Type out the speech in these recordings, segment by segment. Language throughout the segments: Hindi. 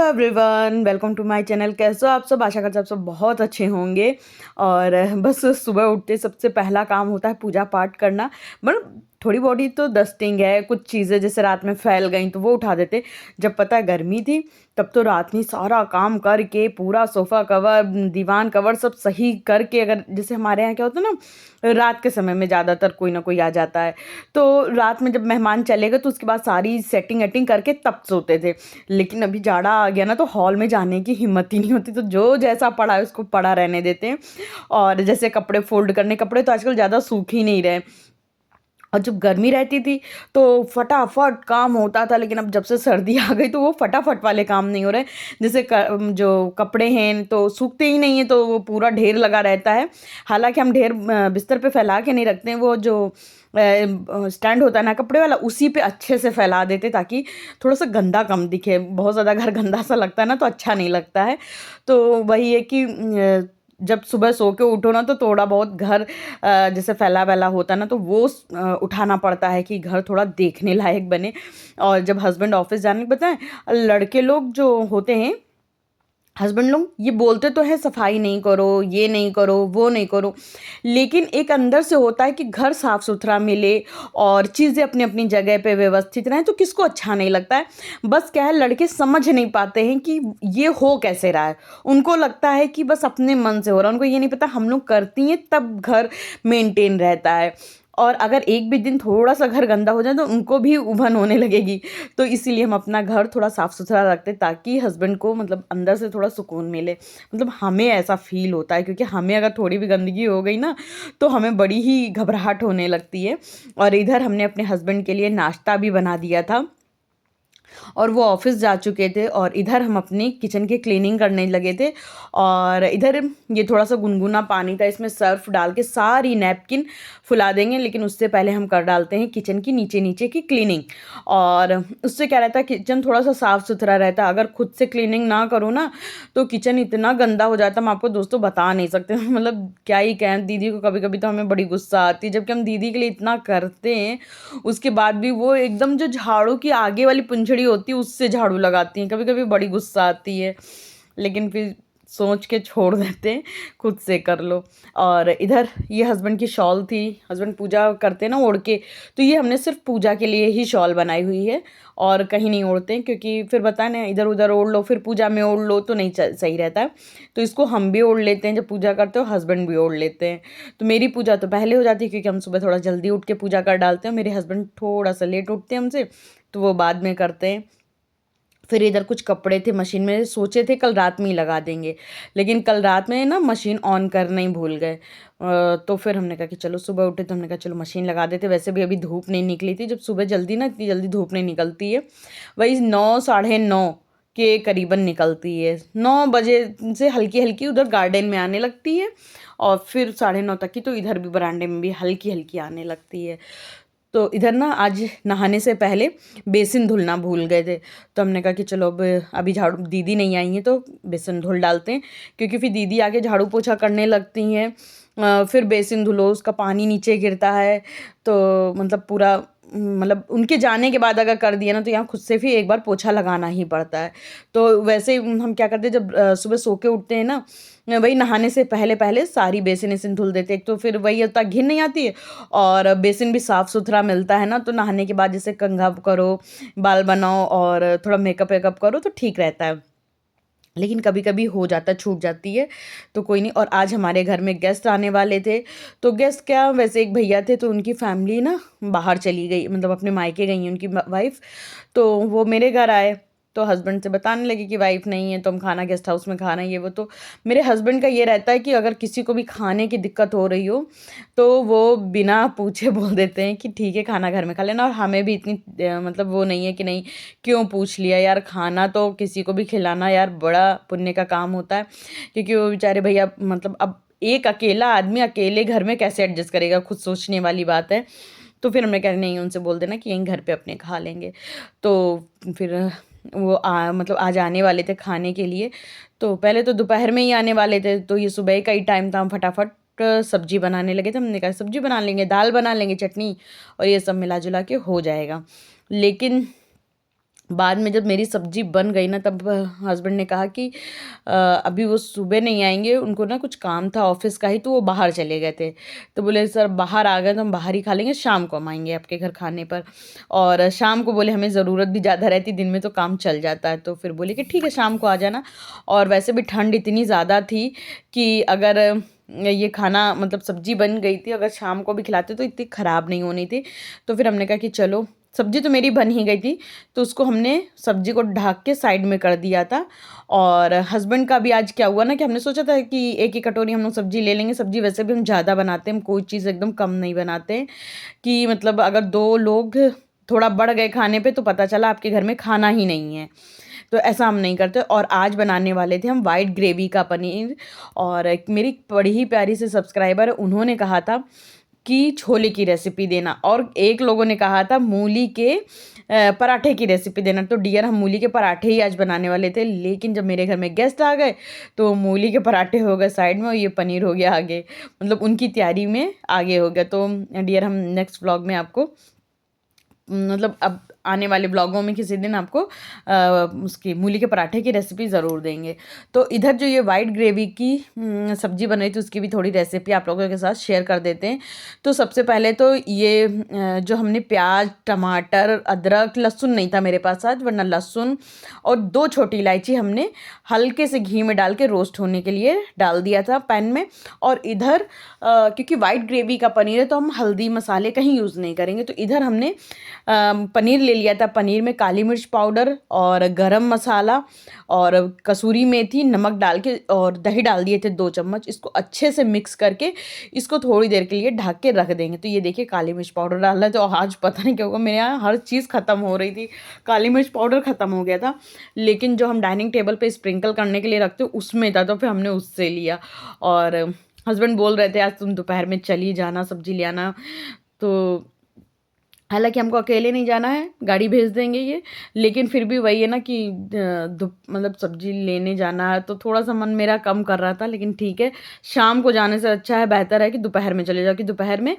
Everyone, welcome to my channel. कैसे हो आप सब? आशा करते हैं आप सब बहुत अच्छे होंगे। और बस सुबह उठते सबसे पहला काम होता है पूजा पाठ करना। मतलब थोड़ी बॉडी तो डस्टिंग है, कुछ चीज़ें जैसे रात में फैल गई तो वो उठा देते। जब पता है गर्मी थी तब तो रात में सारा काम करके पूरा सोफ़ा कवर, दीवान कवर सब सही करके, अगर जैसे हमारे यहाँ क्या होता है ना, रात के समय में ज़्यादातर कोई ना कोई आ जाता है, तो रात में जब मेहमान चले गए तो उसके बाद सारी सेटिंग एटिंग करके तब सोते थे। लेकिन अभी जाड़ा आ गया ना तो हॉल में जाने की हिम्मत ही नहीं होती, तो जो जैसा पड़ा है उसको पड़ा रहने देते हैं। और जैसे कपड़े फोल्ड करने, कपड़े तो आजकल ज़्यादा सूख ही नहीं रहे। और जब गर्मी रहती थी तो फटाफट काम होता था, लेकिन अब जब से सर्दी आ गई तो वो फटाफट वाले काम नहीं हो रहे। जैसे जो कपड़े हैं तो सूखते ही नहीं है, तो वो पूरा ढेर लगा रहता है। हालांकि हम ढेर बिस्तर पे फैला के नहीं रखते हैं, वो जो स्टैंड होता है ना कपड़े वाला, उसी पे अच्छे से फैला देते ताकि थोड़ा सा गंदा कम दिखे। बहुत ज़्यादा घर गंदा सा लगता है ना तो अच्छा नहीं लगता है। तो वही है कि जब सुबह सो के उठो ना तो थोड़ा बहुत घर जैसे फैला वैला होता है ना तो वो उठाना पड़ता है कि घर थोड़ा देखने लायक बने। और जब हस्बैंड ऑफिस जाने के बताएं, लड़के लोग जो होते हैं, हस्बैंड लोग ये बोलते तो हैं सफाई नहीं करो, ये नहीं करो, वो नहीं करो, लेकिन एक अंदर से होता है कि घर साफ सुथरा मिले और चीज़ें अपनी अपनी जगह पे व्यवस्थित रहें, तो किसको अच्छा नहीं लगता है। बस क्या है, लड़के समझ नहीं पाते हैं कि ये हो कैसे रहा है। उनको लगता है कि बस अपने मन से हो रहा है, उनको ये नहीं पता हम लोग करती हैं तब घर मेंटेन रहता है। और अगर एक भी दिन थोड़ा सा घर गंदा हो जाए तो उनको भी उबन होने लगेगी। तो इसीलिए हम अपना घर थोड़ा साफ़ सुथरा रखते हैं ताकि हस्बैंड को मतलब अंदर से थोड़ा सुकून मिले। मतलब हमें ऐसा फ़ील होता है, क्योंकि हमें अगर थोड़ी भी गंदगी हो गई ना तो हमें बड़ी ही घबराहट होने लगती है। और इधर हमने अपने हस्बैंड के लिए नाश्ता भी बना दिया था और वो ऑफिस जा चुके थे, और इधर हम अपनी किचन की क्लीनिंग करने लगे थे। और इधर ये थोड़ा सा गुनगुना पानी था, इसमें सर्फ डाल के सारी नैपकिन फुला देंगे, लेकिन उससे पहले हम कर डालते हैं किचन की नीचे नीचे की क्लीनिंग। और उससे क्या रहता है, किचन थोड़ा सा साफ़ सुथरा रहता है। अगर खुद से क्लीनिंग ना करो ना तो किचन इतना गंदा हो जाता है, हम आपको दोस्तों बता नहीं सकते। मतलब क्या ही कहें, दीदी को कभी कभी तो हमें बड़ी गुस्सा आती है, जबकि हम दीदी के लिए इतना करते हैं उसके बाद भी वो एकदम जो झाड़ू की आगे वाली पुंछड़ी होती है उससे झाड़ू लगाती हैं। कभी कभी बड़ी गुस्सा आती है, लेकिन फिर सोच के छोड़ देते हैं, खुद से कर लो। और इधर ये हस्बैंड की शॉल थी, हस्बैंड पूजा करते हैं ना ओढ़ के, तो ये हमने सिर्फ पूजा के लिए ही शॉल बनाई हुई है और कहीं नहीं ओढ़ते हैं, क्योंकि फिर बताए ना इधर उधर ओढ़ लो फिर पूजा में ओढ़ लो तो नहीं सही रहता है। तो इसको हम भी ओढ़ लेते हैं, जब पूजा करते हो हस्बैंड भी ओढ़ लेते हैं। तो मेरी पूजा तो पहले हो जाती है क्योंकि हम सुबह थोड़ा जल्दी उठ के पूजा कर डालते हैं, मेरे हस्बैंड थोड़ा सा लेट उठते हैं हमसे, तो वो बाद में करते हैं। फिर इधर कुछ कपड़े थे मशीन में, सोचे थे कल रात में ही लगा देंगे, लेकिन कल रात में ना मशीन ऑन करना ही भूल गए। तो फिर हमने कहा कि चलो सुबह उठे तो हमने कहा चलो मशीन लगा देते। वैसे भी अभी धूप नहीं निकली थी, जब सुबह जल्दी ना इतनी जल्दी धूप नहीं निकलती है, वही 9 साढ़े 9 के करीबन निकलती है। 9 बजे से हल्की हल्की उधर गार्डन में आने लगती है, और फिर 9:30 तक की तो इधर भी बरामदे में भी हल्की हल्की आने लगती है। तो इधर ना आज नहाने से पहले बेसिन धुलना भूल गए थे, तो हमने कहा कि चलो अब अभी झाड़ू, दीदी नहीं आई हैं तो बेसिन धुल डालते हैं, क्योंकि फिर दीदी आके झाड़ू पोछा करने लगती हैं। फिर बेसिन धुलो, उसका पानी नीचे गिरता है, तो मतलब पूरा मतलब उनके जाने के बाद अगर कर दिया ना तो यहाँ खुद से भी एक बार पोछा लगाना ही पड़ता है। तो वैसे हम क्या करते हैं, जब सुबह सो के उठते हैं ना, वही नहाने से पहले पहले सारी बेसिन वेसिन धुल देते हैं। एक तो फिर वही होता घिन नहीं आती है, और बेसिन भी साफ़ सुथरा मिलता है ना, तो नहाने के बाद जैसे कंघा करो, बाल बनाओ और थोड़ा मेकअप वेकअप करो तो ठीक रहता है। लेकिन कभी कभी हो जाता है, छूट जाती है, तो कोई नहीं। और आज हमारे घर में गेस्ट आने वाले थे, तो गेस्ट क्या, वैसे एक भैया थे तो उनकी फैमिली ना बाहर चली गई, मतलब अपने मायके गई हैं उनकी वाइफ, तो वो मेरे घर आए। तो हस्बैंड से बताने लगे कि वाइफ नहीं है तो हम खाना गेस्ट हाउस में खाना, ये वो। तो मेरे हस्बैंड का ये रहता है कि अगर किसी को भी खाने की दिक्कत हो रही हो तो वो बिना पूछे बोल देते हैं कि ठीक है खाना घर में खा लेना। और हमें भी इतनी मतलब वो नहीं है कि नहीं क्यों पूछ लिया यार, खाना तो किसी को भी खिलाना यार बड़ा पुण्य का काम होता है। क्योंकि वो बेचारे भैया, मतलब अब एक अकेला आदमी अकेले घर में कैसे एडजस्ट करेगा, खुद सोचने वाली बात है। तो फिर हमने कहा नहीं, उनसे बोल देना कि यहीं घर पे अपने खा लेंगे। तो फिर वो मतलब आज आने वाले थे खाने के लिए, तो पहले तो दोपहर में ही आने वाले थे, तो ये सुबह का ही टाइम था, हम फटाफट सब्जी बनाने लगे थे। हमने कहा सब्जी बना लेंगे, दाल बना लेंगे, चटनी और ये सब मिला जुला के हो जाएगा। लेकिन बाद में जब मेरी सब्जी बन गई ना, तब हस्बैंड ने कहा कि अभी वो सुबह नहीं आएंगे, उनको ना कुछ काम था ऑफिस का ही, तो वो बाहर चले गए थे। तो बोले सर बाहर आ गए तो हम बाहर ही खा लेंगे, शाम को हम आएंगे आपके घर खाने पर। और शाम को बोले हमें ज़रूरत भी ज़्यादा रहती, दिन में तो काम चल जाता है। तो फिर बोले कि ठीक है शाम को आ जाना। और वैसे भी ठंड इतनी ज़्यादा थी कि अगर ये खाना मतलब सब्जी बन गई थी, अगर शाम को भी खिलाते तो इतनी ख़राब नहीं होनी थी। तो फिर हमने कहा कि चलो, सब्जी तो मेरी बन ही गई थी, तो उसको हमने सब्जी को ढक के साइड में कर दिया था। और हस्बैंड का भी आज क्या हुआ ना कि हमने सोचा था कि एक ही कटोरी हम लोग सब्जी ले लेंगे। सब्जी वैसे भी हम ज़्यादा बनाते हैं, हम कोई चीज़ एकदम कम नहीं बनाते कि मतलब अगर 2 लोग थोड़ा बढ़ गए खाने पे तो पता चला आपके घर में खाना ही नहीं है, तो ऐसा हम नहीं करते। और आज बनाने वाले थे हम वाइट ग्रेवी का पनीर। और एक मेरी बड़ी ही प्यारी से सब्सक्राइबर है, उन्होंने कहा था कि छोले की रेसिपी देना, और एक लोगों ने कहा था मूली के पराठे की रेसिपी देना। तो डियर हम मूली के पराठे ही आज बनाने वाले थे, लेकिन जब मेरे घर में गेस्ट आ गए तो मूली के पराठे हो गए साइड में और ये पनीर हो गया आगे, मतलब उनकी तैयारी में आगे हो गया। तो डियर हम नेक्स्ट व्लॉग में आपको मतलब अब आने वाले ब्लॉगों में किसी दिन आपको उसकी मूली के पराठे की रेसिपी ज़रूर देंगे। तो इधर जो ये वाइट ग्रेवी की सब्ज़ी बन रही थी, उसकी भी थोड़ी रेसिपी आप लोगों के साथ शेयर कर देते हैं। तो सबसे पहले तो ये जो हमने प्याज, टमाटर, अदरक, लहसुन नहीं था मेरे पास आज, वरना लहसुन और 2 छोटी इलायची हमने हल्के से घी में डाल के रोस्ट होने के लिए डाल दिया था पैन में। और इधर क्योंकि वाइट ग्रेवी का पनीर है तो हम हल्दी मसाले कहीं यूज़ नहीं करेंगे, तो इधर हमने पनीर ले लिया था। पनीर में काली मिर्च पाउडर और गरम मसाला और कसूरी मेथी, नमक डाल के और दही डाल दिए थे 2 चम्मच। इसको अच्छे से मिक्स करके इसको थोड़ी देर के लिए ढक के रख देंगे। तो ये देखिए काली मिर्च पाउडर डाला है, तो आज पता नहीं क्या होगा, मेरे यहाँ हर चीज़ ख़त्म हो रही थी, काली मिर्च पाउडर ख़त्म हो गया था, लेकिन जो हम डाइनिंग टेबल पे स्प्रिंकल करने के लिए रखते उसमें था, तो फिर हमने उससे लिया। और हस्बैंड बोल रहे थे आज तुम दोपहर में चली जाना सब्जी ले आना, तो हालांकि हमको अकेले नहीं जाना है, गाड़ी भेज देंगे ये, लेकिन फिर भी वही है ना कि मतलब सब्जी लेने जाना है, तो थोड़ा सा मन मेरा कम कर रहा था। लेकिन ठीक है, शाम को जाने से अच्छा है, बेहतर है कि दोपहर में चले जाओ, कि दोपहर में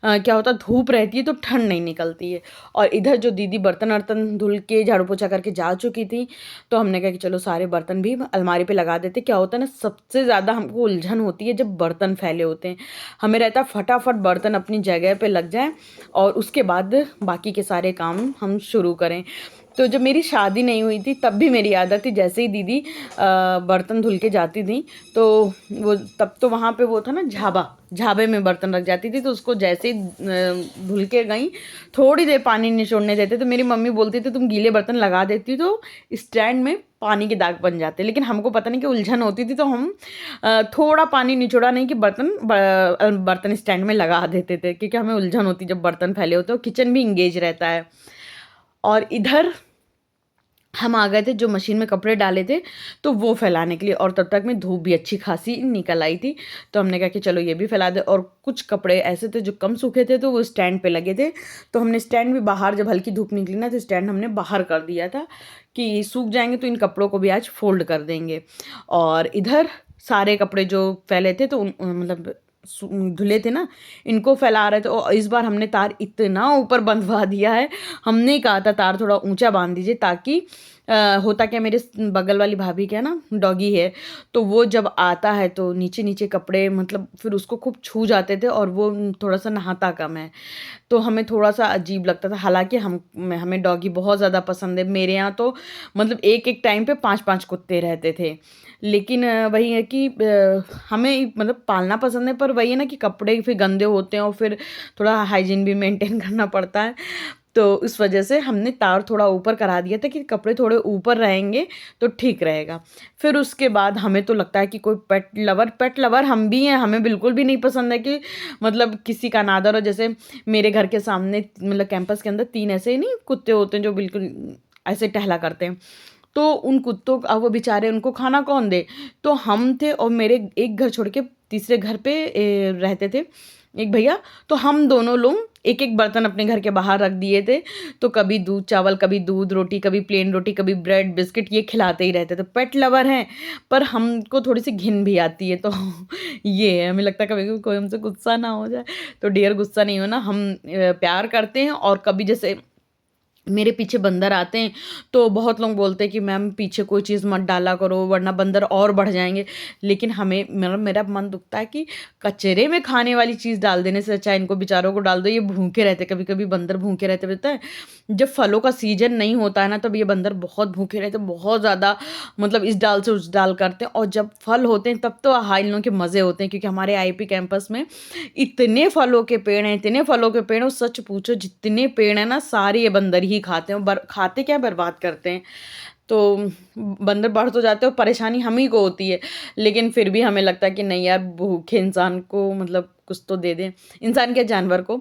क्या होता है धूप रहती है तो ठंड नहीं निकलती है। और इधर जो दीदी बर्तन वर्तन धुल के झाड़ू पोछा करके जा चुकी थी, तो हमने कहा कि चलो सारे बर्तन भी अलमारी पे लगा देते। क्या होता है ना, सबसे ज़्यादा हमको उलझन होती है जब बर्तन फैले होते हैं, हमें रहता है फटाफट बर्तन अपनी जगह पे लग जाएं और उसके बाद बाकी के सारे काम हम शुरू करें। तो जब मेरी शादी नहीं हुई थी तब भी मेरी आदत थी, जैसे ही दीदी बर्तन धुल के जाती थी तो वो तब तो वहाँ पे वो था ना झाबे में बर्तन रख जाती थी, तो उसको जैसे ही धुल के गई थोड़ी देर पानी निचोड़ने देते तो मेरी मम्मी बोलती थी तुम गीले बर्तन लगा देती तो स्टैंड में पानी के दाग बन जाते। लेकिन हमको पता नहीं कि उलझन होती थी, तो हम थोड़ा पानी निचोड़ा नहीं कि बर्तन स्टैंड में लगा देते थे, क्योंकि हमें उलझन होती जब बर्तन फैले होते और किचन भी इंगेज रहता है। और इधर हम आ गए थे जो मशीन में कपड़े डाले थे तो वो फैलाने के लिए, और तब तक में धूप भी अच्छी खासी निकल आई थी, तो हमने कहा कि चलो ये भी फैला दे। और कुछ कपड़े ऐसे थे जो कम सूखे थे तो वो स्टैंड पे लगे थे, तो हमने स्टैंड भी बाहर, जब हल्की धूप निकली ना तो स्टैंड हमने बाहर कर दिया था कि सूख जाएंगे तो इन कपड़ों को भी आज फोल्ड कर देंगे। और इधर सारे कपड़े जो फैले थे तो मतलब धुले थे ना, इनको फैला रहे थे। और इस बार हमने तार इतना ऊपर बंधवा दिया है, हमने ही कहा था तार थोड़ा ऊंचा बांध दीजिए, ताकि होता क्या मेरे बगल वाली भाभी क्या ना डॉगी है, तो वो जब आता है तो नीचे नीचे कपड़े मतलब फिर उसको खूब छू जाते थे, और वो थोड़ा सा नहाता कम है, तो हमें थोड़ा सा अजीब लगता था। हालांकि हमें डॉगी बहुत ज़्यादा पसंद है, मेरे यहाँ तो मतलब एक एक टाइम पे 5-5 कुत्ते रहते थे। लेकिन वही है कि हमें मतलब पालना पसंद है, पर वही है ना कि कपड़े फिर गंदे होते हैं और फिर थोड़ा हाइजीन भी मेंटेन करना पड़ता है, तो इस वजह से हमने तार थोड़ा ऊपर करा दिया था कि कपड़े थोड़े ऊपर रहेंगे तो ठीक रहेगा। फिर उसके बाद हमें तो लगता है कि कोई पेट लवर हम भी हैं, हमें बिल्कुल भी नहीं पसंद है कि मतलब किसी का अनादर हो। जैसे मेरे घर के सामने मतलब कैंपस के अंदर 3 ऐसे नहीं कुत्ते होते हैं जो बिल्कुल ऐसे टहला करते हैं, तो उन कुत्तों का वो बेचारे उनको खाना कौन दे, तो हम थे और मेरे एक घर छोड़ के तीसरे घर पे रहते थे एक भैया, तो हम दोनों लोग एक एक बर्तन अपने घर के बाहर रख दिए थे, तो कभी दूध चावल, कभी दूध रोटी, कभी प्लेन रोटी, कभी ब्रेड बिस्किट, ये खिलाते ही रहते। तो पेट लवर हैं पर हमको थोड़ी सी घिन भी आती है, तो ये है, हमें लगता है कभी कभी कोई हमसे गुस्सा ना हो जाए, तो डियर गुस्सा नहीं होना, हम प्यार करते हैं। और कभी जैसे मेरे पीछे बंदर आते हैं, तो बहुत लोग बोलते हैं कि मैम पीछे कोई चीज़ मत डाला करो वरना बंदर और बढ़ जाएँगे। लेकिन हमें मेरा मन दुखता है कि कचरे में खाने वाली चीज़ डाल देने से अच्छा इनको बेचारों को डाल दो, ये भूखे रहते हैं, कभी-कभी बंदर भूखे रहते हैं, पता है? जब फलों का सीज़न नहीं होता है ना, तब ये बंदर बहुत भूखे रहते हैं, बहुत ज़्यादा मतलब इस डाल से उस डाल करते हैं, और जब फल होते हैं तब तो हाँ, इन लोगों के मज़े होते हैं, क्योंकि हमारे आईपी कैंपस में इतने फलों के पेड़ हैं, इतने फलों के पेड़ हैं, सच पूछो जितने पेड़ हैं ना सारे ये बंदर ही खाते हैं, खाते क्या बर्बाद करते हैं। तो बंदर बढ़ तो जाते हैं और परेशानी हम ही को होती है, लेकिन फिर भी हमें लगता है कि नहीं यार भूखे इंसान को मतलब कुछ तो दे दें, इंसान क्या जानवर को।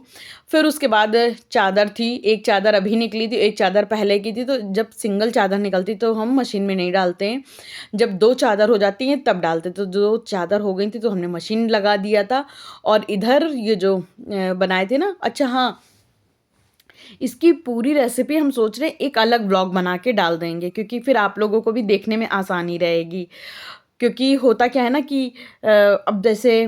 फिर उसके बाद चादर थी, एक चादर अभी निकली थी, एक चादर पहले की थी, तो जब सिंगल चादर निकलती तो हम मशीन में नहीं डालते हैं, जब 2 चादर हो जाती हैं तब डालते हैं। तो 2 चादर हो गई थी तो हमने मशीन लगा दिया था, और इधर ये जो बनाए थे ना, अच्छा हाँ, इसकी पूरी रेसिपी हम सोच रहे हैं एक अलग व्लॉग बना के डाल देंगे, क्योंकि फिर आप लोगों को भी देखने में आसानी रहेगी। क्योंकि होता क्या है ना कि अब जैसे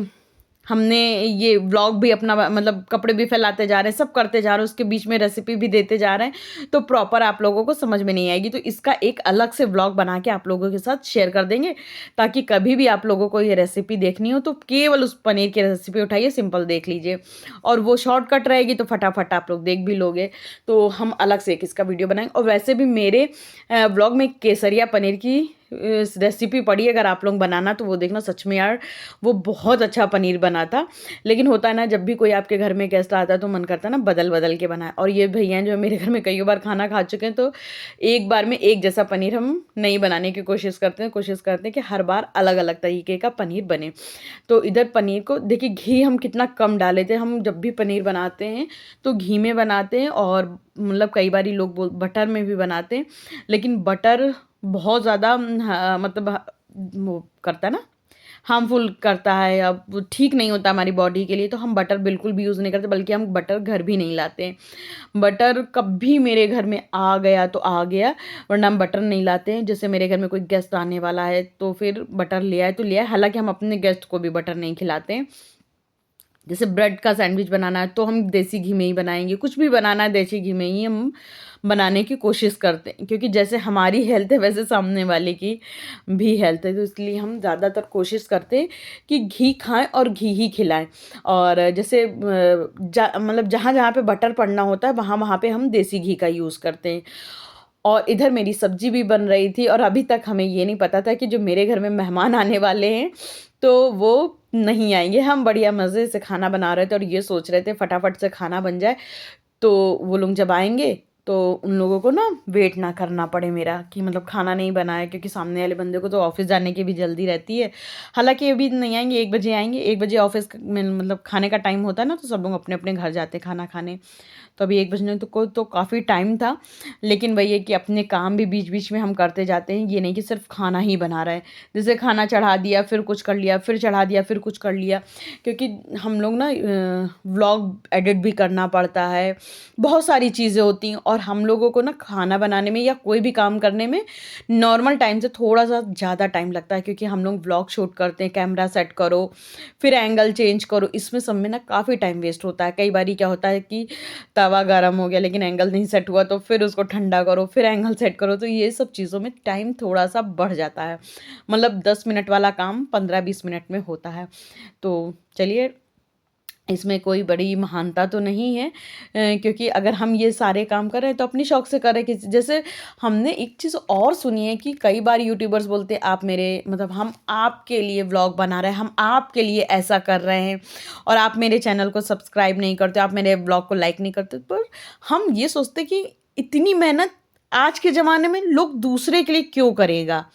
हमने ये व्लॉग भी अपना मतलब कपड़े भी फैलाते जा रहे हैं, सब करते जा रहे हैं, उसके बीच में रेसिपी भी देते जा रहे हैं, तो प्रॉपर आप लोगों को समझ में नहीं आएगी। तो इसका एक अलग से व्लॉग बना के आप लोगों के साथ शेयर कर देंगे, ताकि कभी भी आप लोगों को ये रेसिपी देखनी हो तो केवल उस पनीर की रेसिपी उठाइए, सिंपल देख लीजिए, और वो शॉर्टकट रहेगी तो फटाफट आप लोग देख भी लोगे। तो हम अलग से एक इसका वीडियो बनाएंगे। और वैसे भी मेरे व्लॉग में केसरिया पनीर की रेसिपी पड़ी, अगर आप लोग बनाना तो वो देखना, सच में यार वो बहुत अच्छा पनीर बना था। लेकिन होता है ना, जब भी कोई आपके घर में गेस्ट आता है तो मन करता है ना बदल बदल के बनाए, और ये भैया जो मेरे घर में कई बार खाना खा चुके हैं, तो एक बार में एक जैसा पनीर हम नहीं बनाने की कोशिश करते हैं कि हर बार अलग अलग तरीके का पनीर बने। तो इधर पनीर को देखिए, घी हम कितना कम डाले थे, हम जब भी पनीर बनाते हैं तो घी में बनाते हैं, और मतलब कई बार लोग बटर में भी बनाते हैं, लेकिन बटर बहुत ज़्यादा मतलब वो करता है ना, हार्मफुल करता है, अब वो ठीक नहीं होता हमारी बॉडी के लिए, तो हम बटर बिल्कुल भी यूज़ नहीं करते, बल्कि हम बटर घर भी नहीं लाते हैं। बटर कभी मेरे घर में आ गया तो आ गया, वरना हम बटर नहीं लाते हैं। जैसे मेरे घर में कोई गेस्ट आने वाला है तो फिर बटर ले आए तो ले आए, हालांकि हम अपने गेस्ट को भी बटर नहीं खिलाते हैं। जैसे ब्रेड का सैंडविच बनाना है तो हम देसी घी में ही बनाएंगे, कुछ भी बनाना है देसी घी में ही हम बनाने की कोशिश करते हैं, क्योंकि जैसे हमारी हेल्थ है वैसे सामने वाले की भी हेल्थ है, तो इसलिए हम ज़्यादातर कोशिश करते हैं कि घी खाएं और घी ही खिलाएं। और जैसे मतलब जहाँ जहाँ पे बटर पड़ना होता है वहाँ वहाँ पे हम देसी घी का यूज़ करते हैं। और इधर मेरी सब्जी भी बन रही थी, और अभी तक हमें ये नहीं पता था कि जो मेरे घर में मेहमान आने वाले हैं तो वो नहीं आएंगे। हम बढ़िया मज़े से खाना बना रहे थे और ये सोच रहे थे फटाफट से खाना बन जाए, तो वो लोग जब आएंगे तो उन लोगों को ना वेट ना करना पड़े मेरा, कि मतलब खाना नहीं बना है, क्योंकि सामने वाले बंदे को तो ऑफिस जाने की भी जल्दी रहती है। हालांकि अभी नहीं आएंगे, 1 बजे आएंगे, 1 बजे ऑफिस में मतलब खाने का टाइम होता है ना, तो सब लोग अपने अपने घर जाते खाना खाने। तो अभी 1 बजने तो को तो काफ़ी टाइम था, लेकिन वही है कि अपने काम भी बीच बीच में हम करते जाते हैं, ये नहीं कि सिर्फ खाना ही बना रहे हैं। जैसे खाना चढ़ा दिया फिर कुछ कर लिया, फिर चढ़ा दिया फिर कुछ कर लिया, क्योंकि हम लोग ना व्लॉग एडिट भी करना पड़ता है, बहुत सारी चीज़ें होती हैं, और हम लोगों को ना खाना बनाने में या कोई भी काम करने में नॉर्मल टाइम से थोड़ा सा ज़्यादा टाइम लगता है, क्योंकि हम लोग व्लॉग शूट करते हैं, कैमरा सेट करो, फिर एंगल चेंज करो, इसमें सब में ना काफ़ी टाइम वेस्ट होता है। कई बार क्या होता है कि तवा गरम हो गया लेकिन एंगल नहीं सेट हुआ, तो फिर उसको ठंडा करो, फिर एंगल सेट करो, तो ये सब चीज़ों में टाइम थोड़ा सा बढ़ जाता है। मतलब 10 मिनट वाला काम 15-20 मिनट में होता है। तो चलिए, इसमें कोई बड़ी महानता तो नहीं है, क्योंकि अगर हम ये सारे काम कर रहे हैं तो अपनी शौक से कर रहे हैं। कि जैसे हमने एक चीज़ और सुनी है कि कई बार यूट्यूबर्स बोलते हैं आप मेरे मतलब हम आपके लिए व्लॉग बना रहे हैं, हम आपके लिए ऐसा कर रहे हैं, और आप मेरे चैनल को सब्सक्राइब नहीं करते, आप मेरे व्लॉग को लाइक नहीं करते। पर हम ये सोचते कि इतनी मेहनत आज के ज़माने में लोग दूसरे के लिए क्यों करेगा।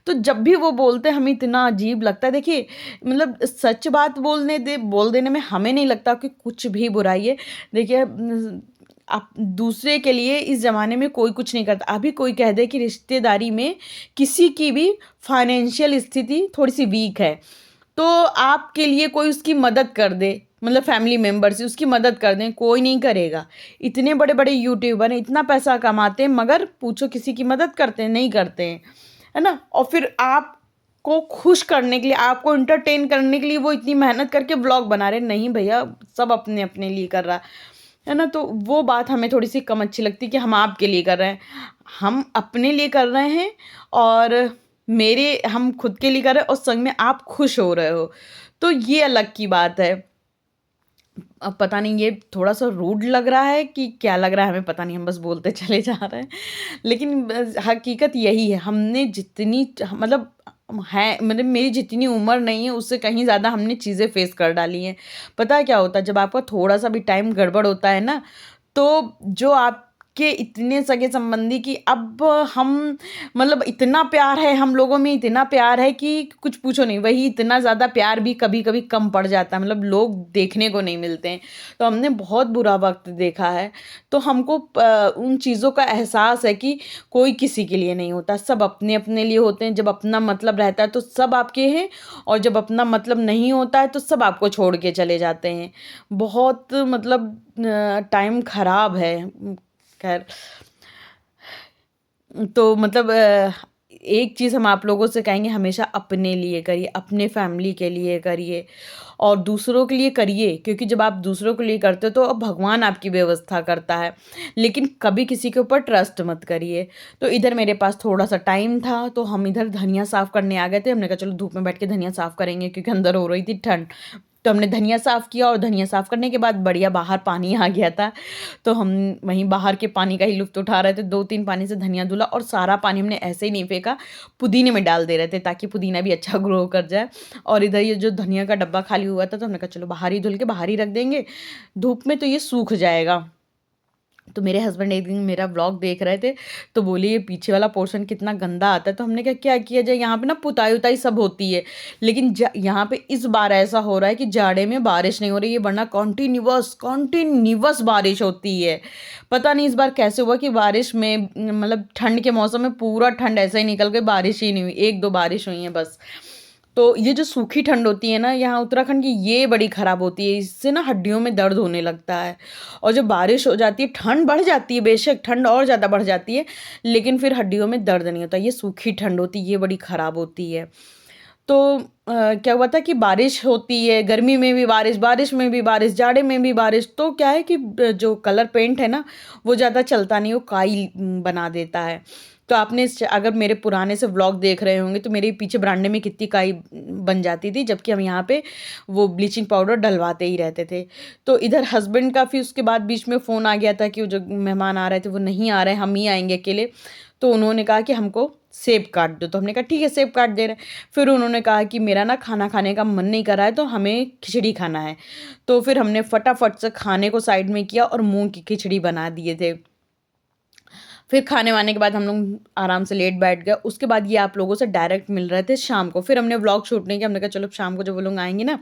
तो जब भी वो बोलते हैं हमें इतना अजीब लगता है। देखिए, मतलब सच बात बोल देने में हमें नहीं लगता कि कुछ भी बुराई है। देखिए, आप दूसरे के लिए इस ज़माने में कोई कुछ नहीं करता। अभी कोई कह दे कि रिश्तेदारी में किसी की भी फाइनेंशियल स्थिति थोड़ी-सी वीक है, तो आपके लिए कोई उसकी मदद कर दे, मतलब फैमिली मेंबर्स ही उसकी मदद कर दें, कोई नहीं करेगा। इतने बड़े-बड़े यूट्यूबर हैं, इतना पैसा कमाते हैं, मगर पूछो किसी की मदद करते हैं? नहीं करते हैं, है ना? और फिर आपको खुश करने के लिए, आपको एंटरटेन करने के लिए वो इतनी मेहनत करके व्लॉग बना रहे हैं। नहीं भैया, सब अपने-अपने लिए कर रहा है। है ना? तो वो बात हमें थोड़ी-सी कम अच्छी लगती है कि हम आपके लिए कर रहे हैं। हम अपने लिए कर रहे हैं और हम खुद के लिए कर रहे हैं और संग में आप खुश हो रहे हो। तो ये अलग की बात है। अब पता नहीं ये थोड़ा-सा रूड लग रहा है कि क्या लग रहा है हमें पता नहीं, हम बस बोलते चले जा रहे हैं। लेकिन हकीकत यही है, हमने जितनी मतलब मतलब मेरी जितनी उम्र नहीं है उससे कहीं ज़्यादा हमने चीज़ें फेस कर डाली हैं। पता है क्या होता है जब आपका थोड़ा-सा भी टाइम गड़बड़ होता है ना, तो जो आपके इतने सगे-संबंधी कि अब हम मतलब इतना प्यार है हम लोगों में, इतना प्यार है कि कुछ पूछो नहीं। वही इतना ज़्यादा प्यार भी कभी-कभी कम पड़ जाता है, मतलब लोग देखने को नहीं मिलते हैं। तो हमने बहुत बुरा वक़्त देखा है, तो हमको उन चीज़ों का एहसास है कि कोई किसी के लिए नहीं होता, सब अपने-अपने लिए होते हैं। जब अपना मतलब रहता है तो सब आपके हैं और जब अपना मतलब नहीं होता है तो सब आपको छोड़ के चले जाते हैं। बहुत मतलब टाइम ख़राब है। ख़ैर तो मतलब एक चीज़ हम आप लोगों से कहेंगे हमेशा अपने लिए करिए, अपने फैमिली के लिए करिए और दूसरों के लिए करिए क्योंकि जब आप दूसरों के लिए करते हो तो अब भगवान आपकी व्यवस्था करता है। लेकिन कभी किसी के ऊपर ट्रस्ट मत करिए। तो इधर मेरे पास थोड़ा-सा टाइम था तो हम इधर धनिया साफ़ करने आ गए थे। हमने कहा चलो धूप में बैठ के धनिया साफ़ करेंगे क्योंकि अंदर हो रही थी ठंड। तो हमने धनिया साफ़ किया और धनिया साफ़ करने के बाद बढ़िया बाहर पानी आ गया था। तो हम वहीं बाहर के पानी का ही लुत्फ़ उठा रहे थे, 2-3 पानी से धनिया धुला और सारा पानी हमने ऐसे ही नहीं फेंका, पुदीने में डाल दे रहे थे ताकि पुदीना भी अच्छा ग्रो कर जाए। और इधर ये जो धनिया का डब्बा खाली हुआ था तो हमने कहा चलो बाहर ही धुल के बाहर ही रख देंगे, धूप में तो ये सूख जाएगा। तो मेरे हस्बैंड एक दिन मेरा व्लॉग देख रहे थे, तो बोले ये पीछे वाला पोर्शन कितना गंदा आता है, तो हमने कहा क्या किया जाए, यहाँ पे ना पुताई-उताई सब होती है, लेकिन यहाँ पे इस बार ऐसा हो रहा है कि जाड़े में बारिश नहीं हो रही है, वरना कंटिन्यूअस बारिश होती है। पता नहीं इस बार कैसे हुआ कि बारिश में मतलब ठंड के मौसम में पूरा ठंड ऐसे ही निकल गई, बारिश ही नहीं हुई, 1-2 बारिश हुई है बस। तो ये जो सूखी ठंड होती है ना यहाँ उत्तराखंड की, ये बड़ी ख़राब होती है, इससे ना हड्डियों में दर्द होने लगता है। और जब बारिश हो जाती है, ठंड बढ़ जाती है, बेशक ठंड और ज़्यादा बढ़ जाती है, लेकिन फिर हड्डियों में दर्द नहीं होता। ये सूखी ठंड होती है, ये बड़ी ख़राब होती है। तो क्या हुआ था कि बारिश होती है, गर्मी में भी बारिश, बारिश में भी बारिश, जाड़े में भी बारिश, तो क्या है कि जो कलर पेंट है ना, वो ज़्यादा चलता नहीं, वो काई बना देता है। तो आपने अगर मेरे पुराने से व्लॉग देख रहे होंगे तो मेरे पीछे बरामदे में कितनी काई बन जाती थी, जबकि हम यहाँ पे वो ब्लीचिंग पाउडर डलवाते ही रहते थे। तो इधर हस्बैंड का फिर उसके बाद बीच में फ़ोन आ गया था कि वो जो मेहमान आ रहे थे वो नहीं आ रहे हैं, हम ही आएँगे अकेले। तो उन्होंने कहा कि हमको सेब काट दो, तो हमने कहा ठीक है सेब काट दे रहे हैं। फिर उन्होंने कहा कि मेरा ना खाना खाने का मन नहीं कर रहा है तो हमें खिचड़ी खाना है। तो फिर हमने फटाफट से खाने को साइड में किया और मूँग की खिचड़ी बना दिए थे। फिर खाने-वाने के बाद हम लोग आराम से लेट बैठ गए। उसके बाद ये आप लोगों से डायरेक्ट मिल रहे थे शाम को। फिर हमने व्लॉग शूट नहीं किया, हमने कहा चलो शाम को जब वो लोग आएँगे ना,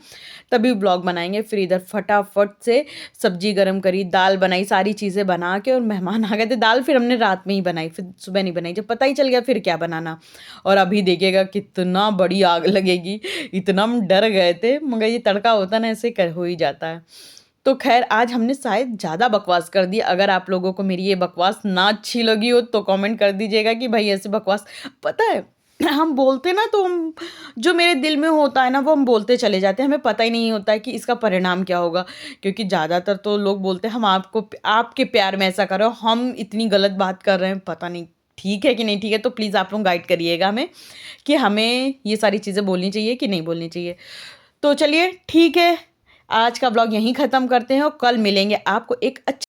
तभी व्लॉग बनाएँगे। फिर इधर फटाफट से सब्ज़ी गरम करी, दाल बनाई, सारी चीज़ें बना के और मेहमान आ गए थे। दाल फिर हमने रात में ही बनाई, फिर सुबह नहीं बनाई। जब पता ही चल गया फिर क्या बनाना। और अभी देखिएगा कितना बड़ी आग लगेगी, इतना हम डर गए थे, मगर ये तड़का होता है ना ऐसे हो ही जाता है। तो ख़ैर आज हमने शायद ज़्यादा बकवास कर दी। अगर आप लोगों को मेरी ये बकवास ना अच्छी लगी हो तो कमेंट कर दीजिएगा कि भाई ऐसे बकवास, पता है हम बोलते ना तो हम जो मेरे दिल में होता है ना वो हम बोलते चले जाते हैं। हमें पता ही नहीं होता है कि इसका परिणाम क्या होगा। क्योंकि ज़्यादातर तो लोग बोलते हैं हम आपके प्यार में ऐसा कर रहे हो, हम इतनी गलत बात कर रहे हैं, पता नहीं ठीक है कि नहीं ठीक है। तो प्लीज़ आप लोग गाइड करिएगा हमें कि हमें ये सारी चीज़ें बोलनी चाहिए कि नहीं बोलनी चाहिए। तो चलिए ठीक है, आज का ब्लॉग यहीं ख़त्म करते हैं और कल मिलेंगे आपको एक अच्छे